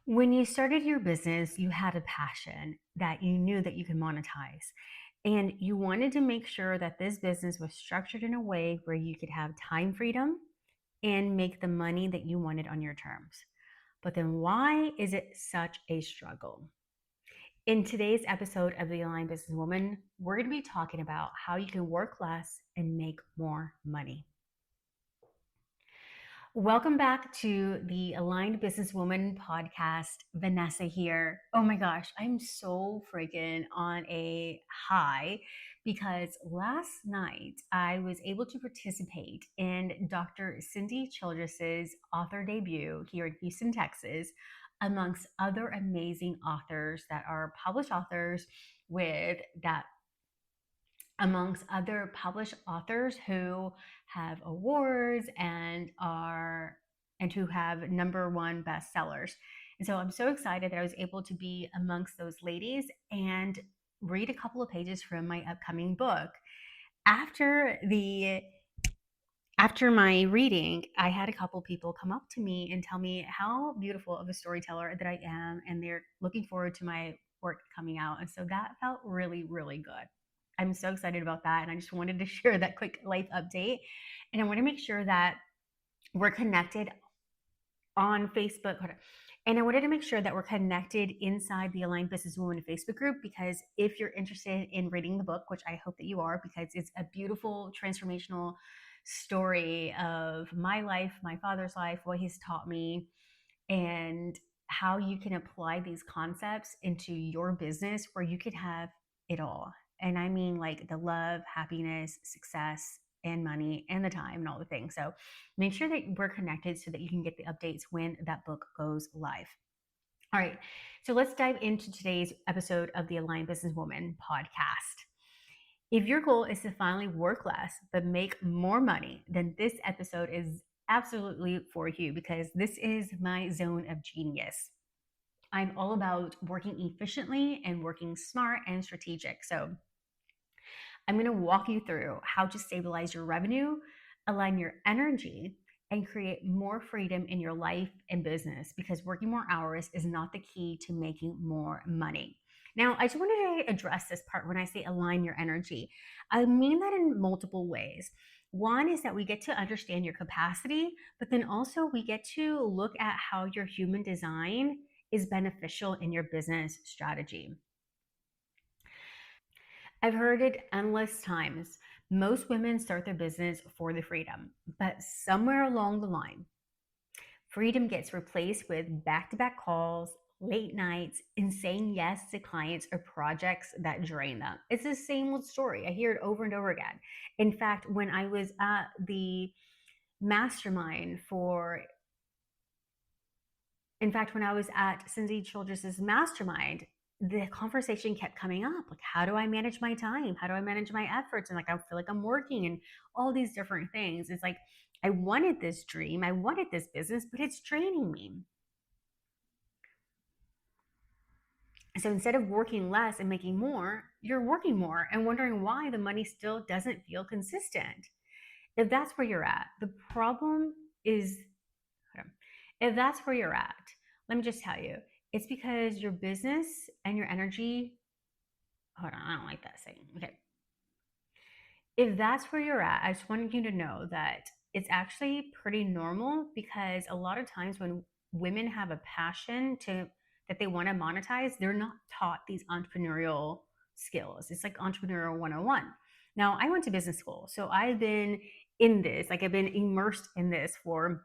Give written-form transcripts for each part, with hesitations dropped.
When you started your business, you had a passion that you knew that you could monetize. And you wanted to make sure that this business was structured in a way where you could have time freedom and make the money that you wanted on your terms. But then why is it such a struggle? In today's episode of The Aligned Businesswoman, we're going to be talking about how you can work less and make more money. Welcome back to the Aligned Businesswoman podcast. Vanessa here. Oh my gosh, I'm so freaking on a high because last night I was able to participate in Dr. Cindy Childress's author debut here in Houston, Texas, amongst other amazing authors that are published authors with that amongst other published authors who have awards and who have number one bestsellers. And so I'm so excited that I was able to be amongst those ladies and read a couple of pages from my upcoming book. After the after my reading, I had a couple people come up to me and tell me how beautiful of a storyteller that I am, and they're looking forward to my work coming out. And so that felt really, really good. I'm so excited about that. And I just wanted to share that quick life update. And I want to make sure that we're connected on Facebook. And I wanted to make sure that we're connected inside the Aligned Businesswoman Facebook group, because if you're interested in reading the book, which I hope that you are, because it's a beautiful transformational story of my life, my father's life, what he's taught me, and how you can apply these concepts into your business where you could have it all. And I mean, like the love, happiness, success, and money, and the time, and all the things. So make sure that we're connected so that you can get the updates when that book goes live. All right, so let's dive into today's episode of the Aligned Businesswoman podcast. If your goal is to finally work less but make more money, then this episode is absolutely for you, because this is my zone of genius. I'm all about working efficiently and working smart and strategic. So I'm going to walk you through how to stabilize your revenue, align your energy, and create more freedom in your life and business, because working more hours is not the key to making more money. Now, I just wanted to address this part when I say align your energy. I mean that in multiple ways. One is that we get to understand your capacity, but then also we get to look at how your human design is beneficial in your business strategy. I've heard it endless times. Most women start their business for the freedom, but somewhere along the line, freedom gets replaced with back to back calls, late nights, and saying yes to clients or projects that drain them. It's the same old story. I hear it over and over again. In fact, when I was at the mastermind for in fact, when I was at Cindy Childress's mastermind, the conversation kept coming up. Like, how do I manage my time? How do I manage my efforts? And like, I feel like I'm working and all these different things. It's like, I wanted this dream, I wanted this business, but it's draining me. So instead of working less and making more, you're working more and wondering why the money still doesn't feel consistent. If that's where you're at, the problem is, if that's where you're at, let me just tell you, it's because your business and your energy, hold on, I don't like that saying. Okay. If that's where you're at, I just wanted you to know that it's actually pretty normal, because a lot of times when women have a passion to that they want to monetize, they're not taught these entrepreneurial skills. It's like entrepreneurial 101. Now, I went to business school, so I've been in this, like I've been immersed in this for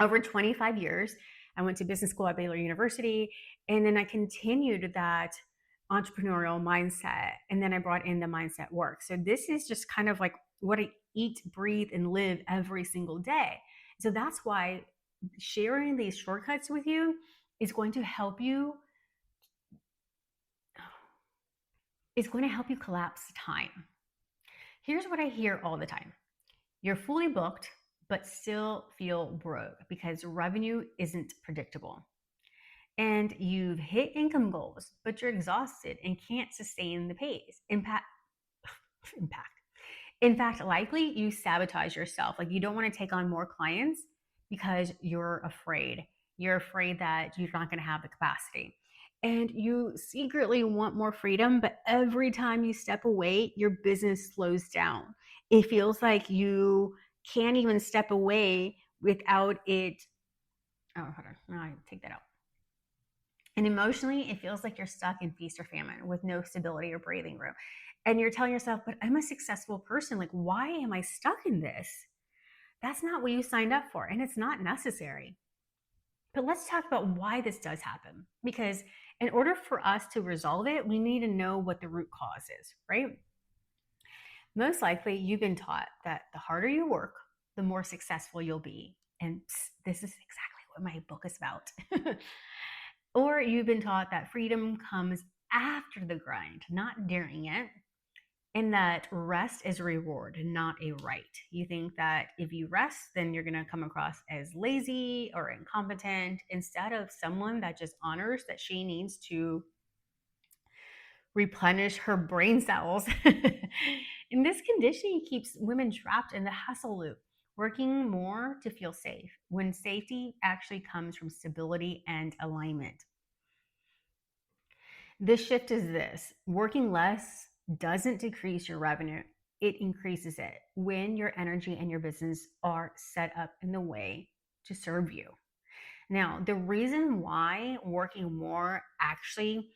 over 25 years. I went to business school at Baylor University, and then I continued that entrepreneurial mindset. And then I brought in the mindset work. So this is just kind of like what I eat, breathe, and live every single day. So that's why sharing these shortcuts with you is going to help you collapse time. Here's what I hear all the time. You're fully booked, but still feel broke because revenue isn't predictable. And you've hit income goals, but you're exhausted and can't sustain the pace. Impact. In fact, likely you sabotage yourself. Like, you don't want to take on more clients because you're afraid. You're afraid that you're not going to have the capacity. And you secretly want more freedom, but every time you step away, your business slows down. It feels like you can't even step away without it. Oh, hold on. No, I take that out. And emotionally, it feels like you're stuck in feast or famine with no stability or breathing room. And you're telling yourself, but I'm a successful person. Like, why am I stuck in this? That's not what you signed up for, and it's not necessary. But let's talk about why this does happen. Because in order for us to resolve it, we need to know what the root cause is, right? Most likely, you've been taught that the harder you work, the more successful you'll be. And this is exactly what my book is about. Or you've been taught that freedom comes after the grind, not during it, and that rest is a reward, not a right. You think that if you rest, then you're going to come across as lazy or incompetent instead of someone that just honors that she needs to replenish her brain cells. And this conditioning keeps women trapped in the hustle loop, working more to feel safe when safety actually comes from stability and alignment. This shift is this: working less doesn't decrease your revenue, it increases it when your energy and your business are set up in the way to serve you. Now, the reason why working more actually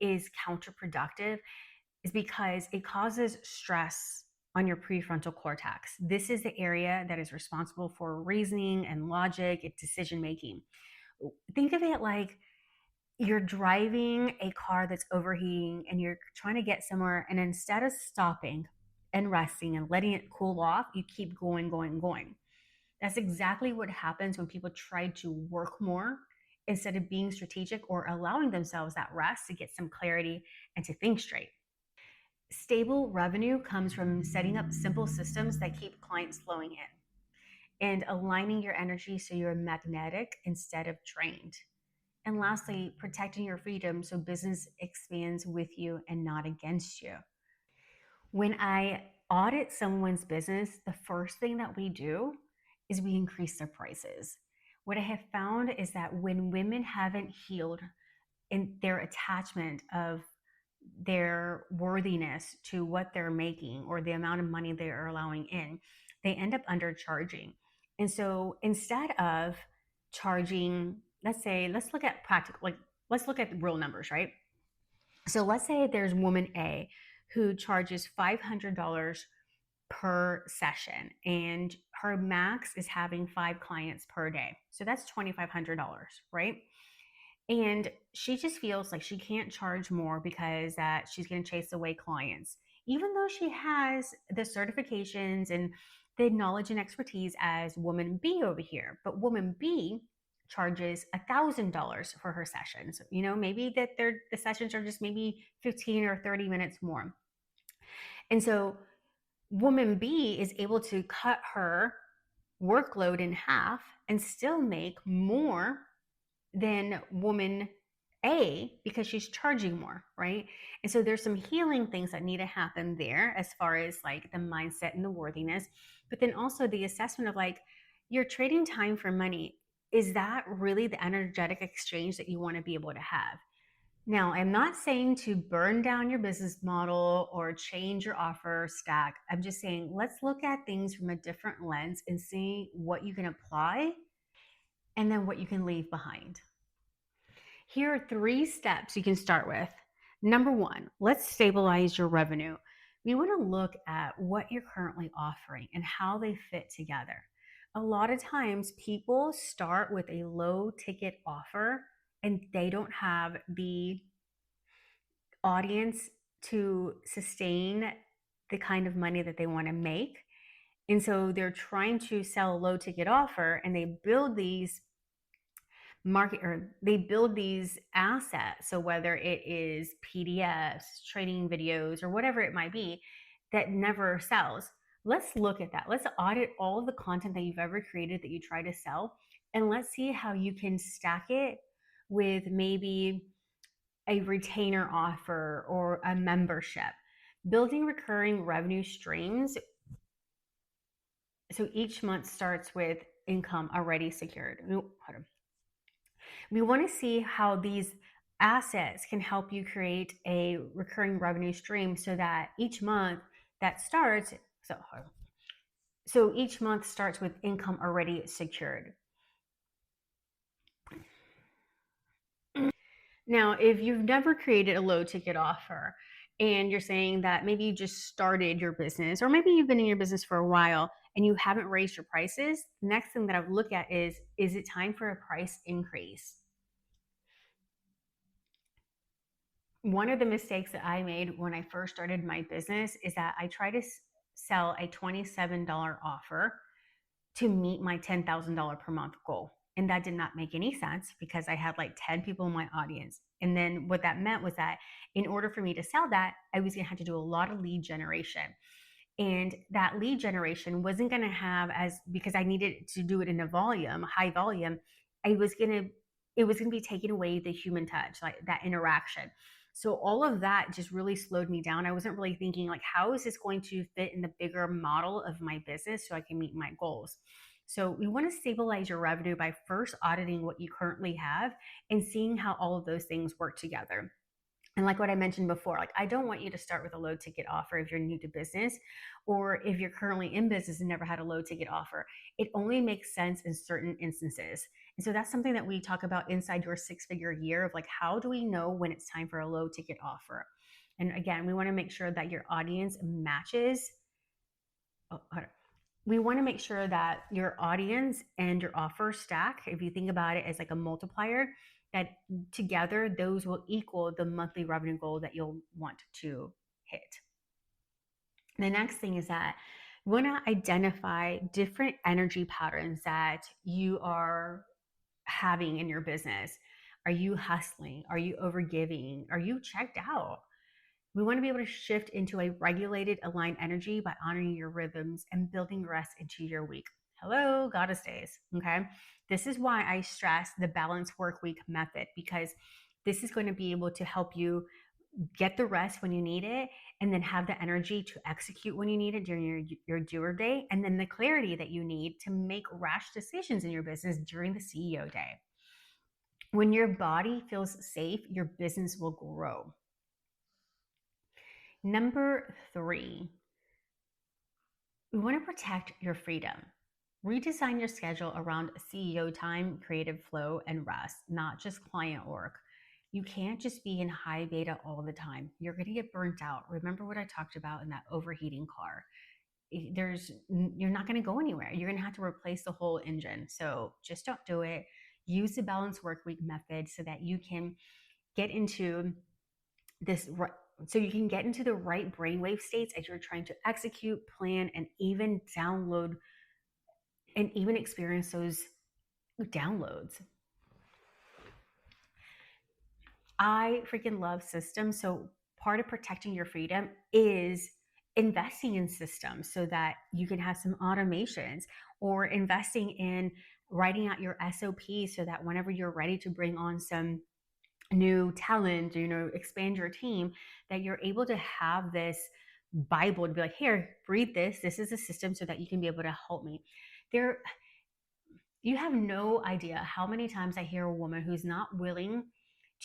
is counterproductive is because it causes stress on your prefrontal cortex. This is the area that is responsible for reasoning and logic and decision making. Think of it like you're driving a car that's overheating and you're trying to get somewhere, and instead of stopping and resting and letting it cool off, you keep going, going, going. That's exactly what happens when people try to work more instead of being strategic or allowing themselves that rest to get some clarity and to think straight. Stable revenue comes from setting up simple systems that keep clients flowing in and aligning your energy so you're magnetic instead of drained. And lastly, protecting your freedom so business expands with you and not against you. When I audit someone's business, the first thing that we do is we increase their prices. What I have found is that when women haven't healed in their attachment of their worthiness to what they're making or the amount of money they are allowing in, they end up undercharging. And so instead of charging, let's look at practical, like let's look at real numbers, right? So let's say there's woman A who charges $500 per session and her max is having 5 clients per day. So that's $2,500, right? And she just feels like she can't charge more because that she's going to chase away clients, even though she has the certifications and the knowledge and expertise as woman B over here. But woman B charges $1,000 for her sessions. You know, maybe that the sessions are just maybe 15 or 30 minutes more. And so woman B is able to cut her workload in half and still make more than woman A because she's charging more, right? And so there's some healing things that need to happen there as far as like the mindset and the worthiness, but then also the assessment of like, you're trading time for money. Is that really the energetic exchange that you want to be able to have? Now, I'm not saying to burn down your business model or change your offer stack. I'm just saying let's look at things from a different lens and see what you can apply and then what you can leave behind. Here are 3 steps you can start with. Number 1, let's stabilize your revenue. We want to look at what you're currently offering and how they fit together. A lot of times people start with a low ticket offer and they don't have the audience to sustain the kind of money that they want to make. And so they're trying to sell a low ticket offer and they build these assets. So whether it is PDFs, training videos, or whatever it might be that never sells, let's look at that. Let's audit all of the content that you've ever created that you try to sell, and let's see how you can stack it with maybe a retainer offer or a membership. Building recurring revenue streams. So each month starts with income already secured. Hold on. We want to see how these assets can help you create a recurring revenue stream so that each month that starts, so, so each month starts with income already secured. Now, if you've never created a low ticket offer and you're saying that maybe you just started your business, or maybe you've been in your business for a while and you haven't raised your prices, the next thing that I would look at is it time for a price increase? One of the mistakes that I made when I first started my business is that I tried to sell a $27 offer to meet my $10,000 per month goal. And that did not make any sense because I had like 10 people in my audience. And then what that meant was that in order for me to sell that, I was going to have to do a lot of lead generation. And that lead generation wasn't going to have, as because I needed to do it in a volume, high volume, I was going to, it was going to be taking away the human touch, like that interaction. So all of that just really slowed me down. I wasn't really thinking like, how is this going to fit in the bigger model of my business so I can meet my goals? So we want to stabilize your revenue by first auditing what you currently have and seeing how all of those things work together. And like what I mentioned before, like I don't want you to start with a low ticket offer if you're new to business, or if you're currently in business and never had a low ticket offer. It only makes sense in certain instances. And so that's something that we talk about inside your 6-figure year of like, how do we know when it's time for a low ticket offer? And again, we want to make sure that your audience matches. Oh, we want to make sure that your audience and your offer stack, if you think about it as like a multiplier, that together those will equal the monthly revenue goal that you'll want to hit. The next thing is that you want to identify different energy patterns that you are having in your business. Are you hustling? Are you overgiving? Are you checked out? We want to be able to shift into a regulated, aligned energy by honoring your rhythms and building rest into your week. Hello, goddess days. Okay. This is why I stress the balanced work week method, because this is going to be able to help you get the rest when you need it and then have the energy to execute when you need it during your doer day, and then the clarity that you need to make rash decisions in your business during the CEO day. When your body feels safe, your business will grow. Number 3, we want to protect your freedom. Redesign your schedule around CEO time, creative flow, and rest, not just client work. You can't just be in high beta all the time. You're going to get burnt out. Remember what I talked about in that overheating car. You're not going to go anywhere. You're going to have to replace the whole engine. So just don't do it. Use the balanced work week method so that you can get into this, so you can get into the right brainwave states as you're trying to execute, plan, and even download and even experience those downloads. I freaking love systems. So part of protecting your freedom is investing in systems so that you can have some automations, or investing in writing out your SOPs so that whenever you're ready to bring on some new talent, expand your team, that you're able to have this Bible to be like, here, read this. This is a system so that you can be able to help me. You have no idea how many times I hear a woman who's not willing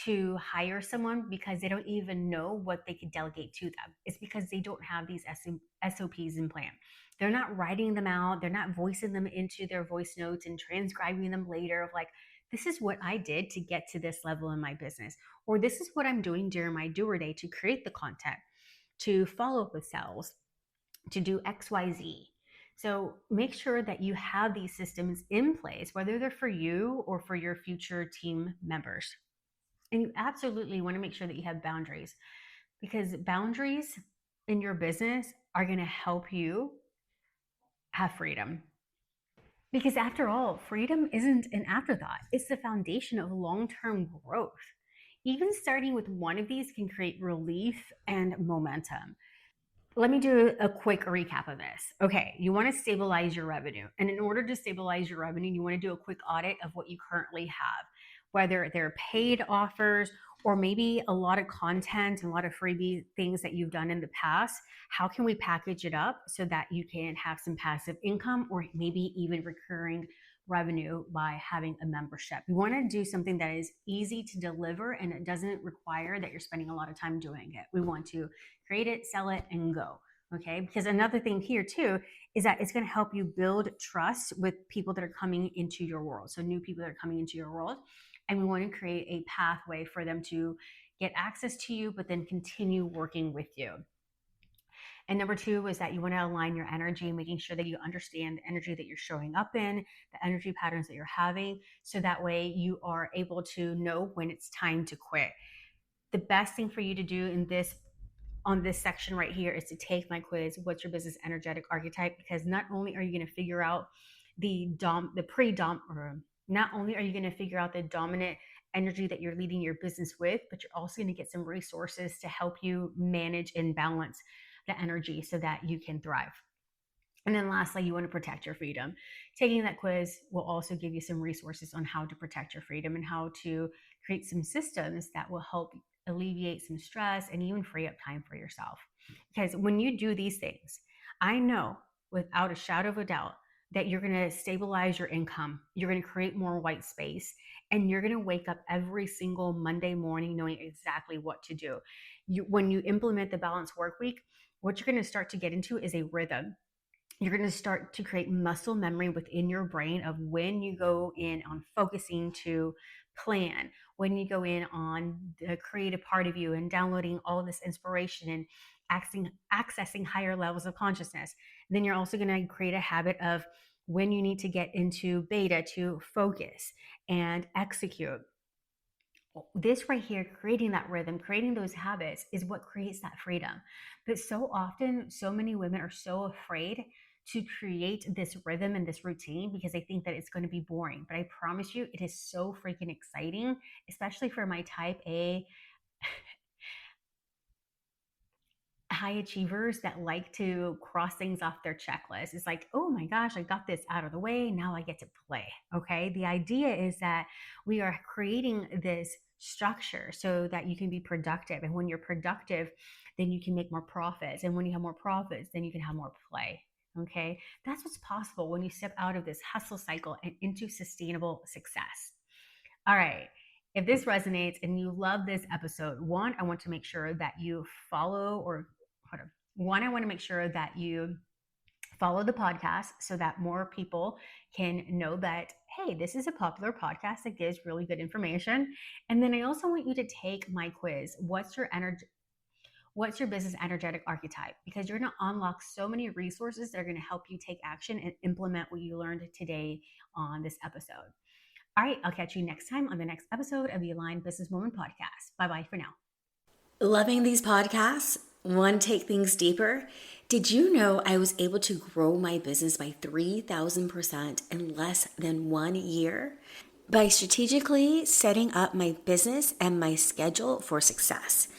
to hire someone because they don't even know what they could delegate to them. It's because they don't have these SOPs in plan. They're not writing them out. They're not voicing them into their voice notes and transcribing them later of like, this is what I did to get to this level in my business, or this is what I'm doing during my doer day to create the content, to follow up with sales, to do XYZ. So make sure that you have these systems in place, whether they're for you or for your future team members. And you absolutely want to make sure that you have boundaries, because boundaries in your business are going to help you have freedom. Because after all, freedom isn't an afterthought. It's the foundation of long-term growth. Even starting with one of these can create relief and momentum. Let me do a quick recap of this. Okay, you want to stabilize your revenue. And in order to stabilize your revenue, you want to do a quick audit of what you currently have, whether they're paid offers or maybe a lot of content and a lot of freebie things that you've done in the past. How can we package it up so that you can have some passive income or maybe even recurring revenue by having a membership. We want to do something that is easy to deliver and it doesn't require that you're spending a lot of time doing it. We want to create it, sell it, and go. Okay, because another thing here too is that it's going to help you build trust with people that are coming into your world. So new people that are coming into your world, and we want to create a pathway for them to get access to you, but then continue working with you. And number two is that you want to align your energy, making sure that you understand the energy that you're showing up in, the energy patterns that you're having, so that way you are able to know when it's time to quit. The best thing for you to do in this on this section right here is to take my quiz, what's your business energetic archetype? Because not only are you going to figure out not only are you going to figure out the dominant energy that you're leading your business with, but you're also going to get some resources to help you manage and balance the energy so that you can thrive. And then lastly, you want to protect your freedom. Taking that quiz will also give you some resources on how to protect your freedom and how to create some systems that will help alleviate some stress and even free up time for yourself. Because when you do these things, I know without a shadow of a doubt that you're going to stabilize your income, you're going to create more white space, and you're going to wake up every single Monday morning knowing exactly what to do. When you implement the balanced work week, what you're going to start to get into is a rhythm. You're going to start to create muscle memory within your brain of when you go in on focusing to plan, when you go in on the creative part of you and downloading all of this inspiration and accessing higher levels of consciousness. Then you're also going to create a habit of when you need to get into beta to focus and execute. This right here, creating that rhythm, creating those habits is what creates that freedom. But so often, so many women are so afraid to create this rhythm and this routine because they think that it's going to be boring. But I promise you, it is so freaking exciting, especially for my type A high achievers that like to cross things off their checklist. It's like, oh my gosh, I got this out of the way. Now I get to play. Okay. The idea is that we are creating this structure so that you can be productive. And when you're productive, then you can make more profits. And when you have more profits, then you can have more play. Okay. That's what's possible when you step out of this hustle cycle and into sustainable success. All right. If this resonates and you love this episode, one, I want to make sure that you follow I want to make sure that you follow the podcast so that more people can know that, hey, this is a popular podcast that gives really good information. And then I also want you to take my quiz. What's your business energetic archetype? Because you're going to unlock so many resources that are going to help you take action and implement what you learned today on this episode. All right, I'll catch you next time on the next episode of the Aligned Businesswoman podcast. Bye-bye for now. Loving these podcasts? Want to take things deeper? Did you know I was able to grow my business by 3,000% in less than 1 year? By strategically setting up my business and my schedule for success.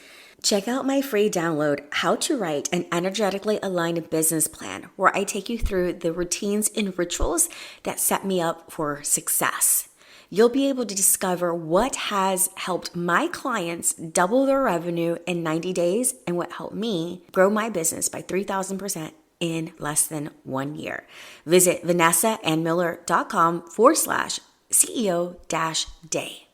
Check out my free download, How to Write an Energetically Aligned Business Plan, where I take you through the routines and rituals that set me up for success. You'll be able to discover what has helped my clients double their revenue in 90 days and what helped me grow my business by 3,000% in less than 1 year. Visit vanessaandmiller.com/CEO-day.